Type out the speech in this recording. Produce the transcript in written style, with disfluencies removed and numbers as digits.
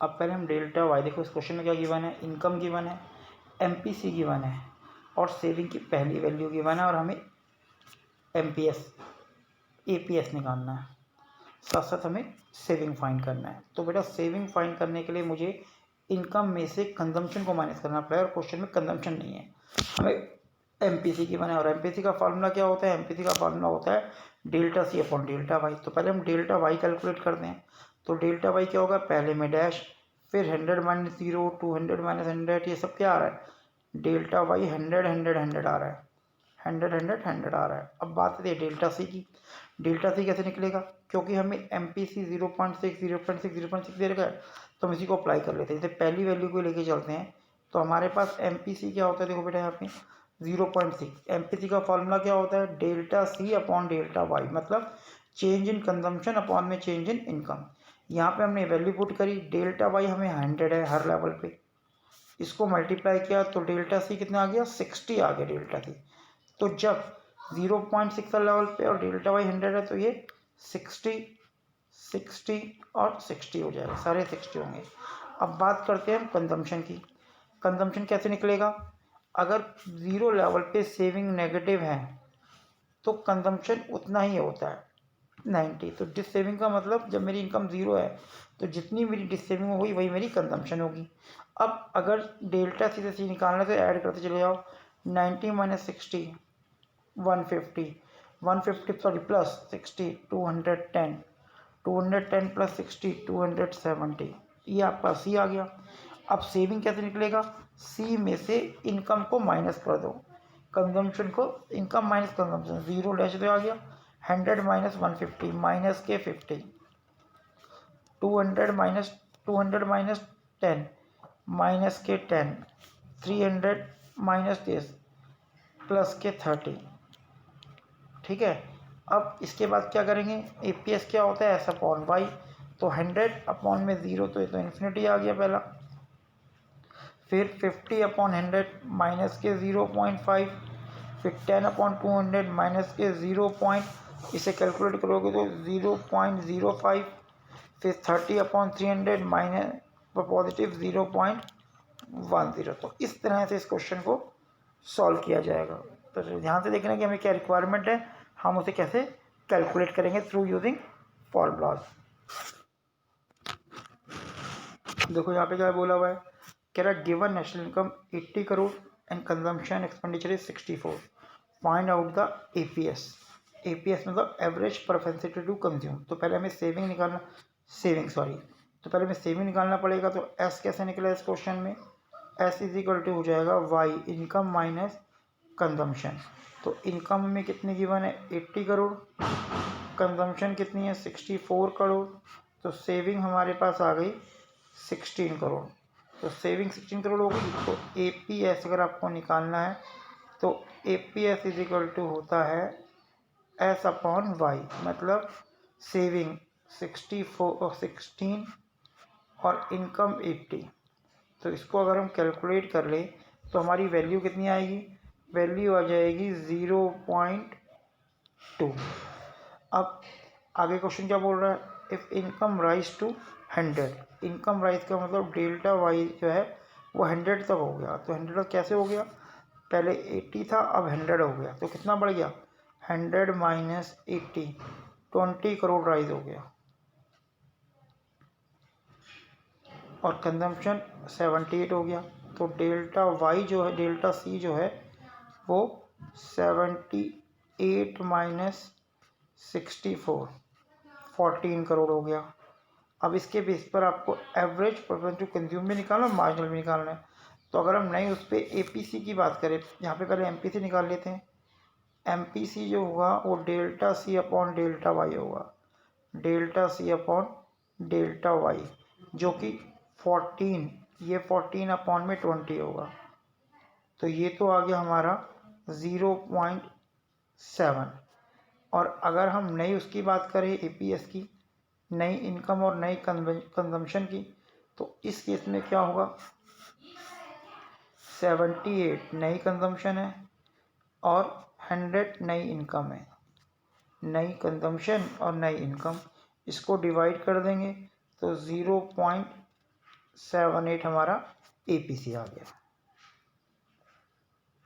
अब पहले हम डेल्टा वाई, देखो इस क्वेश्चन में क्या गिवन है, इनकम गिवन है, एमपीसी गिवन है और सेविंग की पहली वैल्यू गिवन है और हमें एमपीएस एपीएस निकालना है, साथ साथ हमें सेविंग फाइंड करना है। तो बेटा सेविंग फाइंड करने के लिए मुझे इनकम में से कंजम्पशन को माइनस करना पड़ेगा और क्वेश्चन में कंजम्पशन नहीं है, हमें एमपीसी की बना है। और एमपीसी का फार्मूला क्या होता है, एमपीसी का फार्मूला होता है delta C upon delta Y. तो पहले हम डेल्टा वाई कैलकुलेट करते हैं। तो डेल्टा वाई क्या होगा, पहले में डैश, फिर 100 माइनस 0, 200 माइनस 100, ये सब क्या आ रहा है, डेल्टा वाई 100 100 100 आ रहा है, 100 100 100 आ रहा है। अब बात करते हैं डेल्टा सी की। डेल्टा सी कैसे निकलेगा, क्योंकि हमें एम पी सी 0.6 0.6 0.6 दे रखा है, तो हम इसी को अप्लाई कर लेते हैं। जैसे पहली वैल्यू को लेके चलते हैं तो हमारे पास एम पी सी क्या होता है, देखो बेटा यहाँ पे 0.6, एम पी सी का फॉर्मूला क्या होता है, delta C upon delta Y, मतलब चेंज इन कंजम्पशन अपॉन में चेंज इन इनकम। यहाँ पे हमने वैल्यू पुट करी, डेल्टा वाई हमें 100 है हर लेवल पे, इसको मल्टीप्लाई किया तो डेल्टा सी कितना आ गया, 60 आ गया डेल्टा सी। तो जब 0.6 लेवल पे और डेल्टा वाई 100 है तो ये 60 60 और 60 हो जाएगा, सारे 60 होंगे। अब बात करते हैं कंजम्पशन की। कंजम्पशन कैसे निकलेगा, अगर ज़ीरो लेवल पे सेविंग नेगेटिव है तो कंजम्पशन उतना ही होता है 90। तो डिस सेविंग का मतलब जब मेरी इनकम ज़ीरो है तो जितनी मेरी डिस सेविंग होगी वही मेरी कंजम्पशन होगी। अब अगर डेल्टा सी से सी निकालने से ऐड करते चले जाओ, 90 माइनस 60 150, 150 सॉरी प्लस 60 210, 210 प्लस 60 270, ये आपका सी आ गया। अब सेविंग कैसे निकलेगा, सी में से इनकम को माइनस कर दो, कंजम्पशन को income minus consumption, zero dash तो आ गया, 100 माइनस 150 माइनस के 50, 200 माइनस 10 माइनस के 10, 300 माइनस 10 प्लस के 30। ठीक है, अब इसके बाद क्या करेंगे, एपीएस क्या होता है, एस अपॉन वाई। तो 100 अपॉन में 0 तो ये तो इन्फिनिटी आ गया पहला, फिर 50 अपॉन 100 माइनस के 0.5, फिर 10 अपॉन 200 माइनस के 0. इसे कैलकुलेट करोगे तो 0.05, फिर 30 अपॉन 300 माइनस पॉजिटिव 0.10। तो इस तरह से इस क्वेश्चन को सॉल्व किया जाएगा। तो ध्यान से देखना कि हमें क्या रिक्वायरमेंट है, हम उसे कैसे कैलकुलेट करेंगे थ्रू यूजिंग फॉर्मूलाज। देखो यहाँ पे क्या बोला हुआ है, कह रहा given national income 80 crore and consumption expenditure is 64, find out the APS. APS मतलब एवरेज प्रोपेंसिटी टू कंज्यूम। तो पहले हमें सेविंग निकालना, तो पहले हमें सेविंग निकालना पड़ेगा। तो एस कैसे निकला इस क्वेश्चन में, एस इज इक्वल टू हो जाएगा वाई इनकम माइनस कंजम्पशन। तो इनकम में कितनी गिवन है 80 करोड़, कंजम्पशन कितनी है 64 करोड़, तो सेविंग हमारे पास आ गई 16 करोड़। तो सेविंग 16 करोड़ हो गई। तो एपीएस अगर आपको निकालना है तो एपीएस इज इक्वल टू होता है एस अपॉन वाई, मतलब सेविंग 16 और इनकम 80। तो इसको अगर हम कैलकुलेट कर लें तो हमारी वैल्यू कितनी आएगी, वैल्यू आ जाएगी 0.2। अब आगे क्वेश्चन क्या बोल रहा है, if income rise to 100, income rise का मतलब डेल्टा वाई जो है वो 100 तक हो गया। तो 100 कैसे हो गया, पहले 80 था अब 100 हो गया, तो कितना बढ़ गया 100 माइनस 80, 20 करोड़ राइज हो गया। और कंजम्पशन 78 हो गया। तो डेल्टा वाई जो है, डेल्टा सी जो है वो 78 माइनस 64, 14 करोड़ हो गया। अब इसके बेस पर आपको एवरेज प्रेफरेंस टू कंज्यूम भी निकालना है, मार्जिनल भी निकालना है। तो अगर हम नहीं उस पर एपीसी की बात करें, यहाँ पे पहले एमपीसी निकाल लेते हैं। एमपीसी जो होगा वो delta C upon delta Y होगा, delta C upon delta Y, जो कि 14, ये 14 अपॉन में 20 होगा। तो ये तो आ गया हमारा 0.7। और अगर हम नई उसकी बात करें एपीएस की, नई इनकम और नई कंजम्पशन की, तो इस केस में क्या होगा, 78 नई कंजम्पशन है और 100 नई इनकम है। नई कंजम्पशन और नई इनकम, इसको डिवाइड कर देंगे तो 0.7 7 8 हमारा APC आ गया।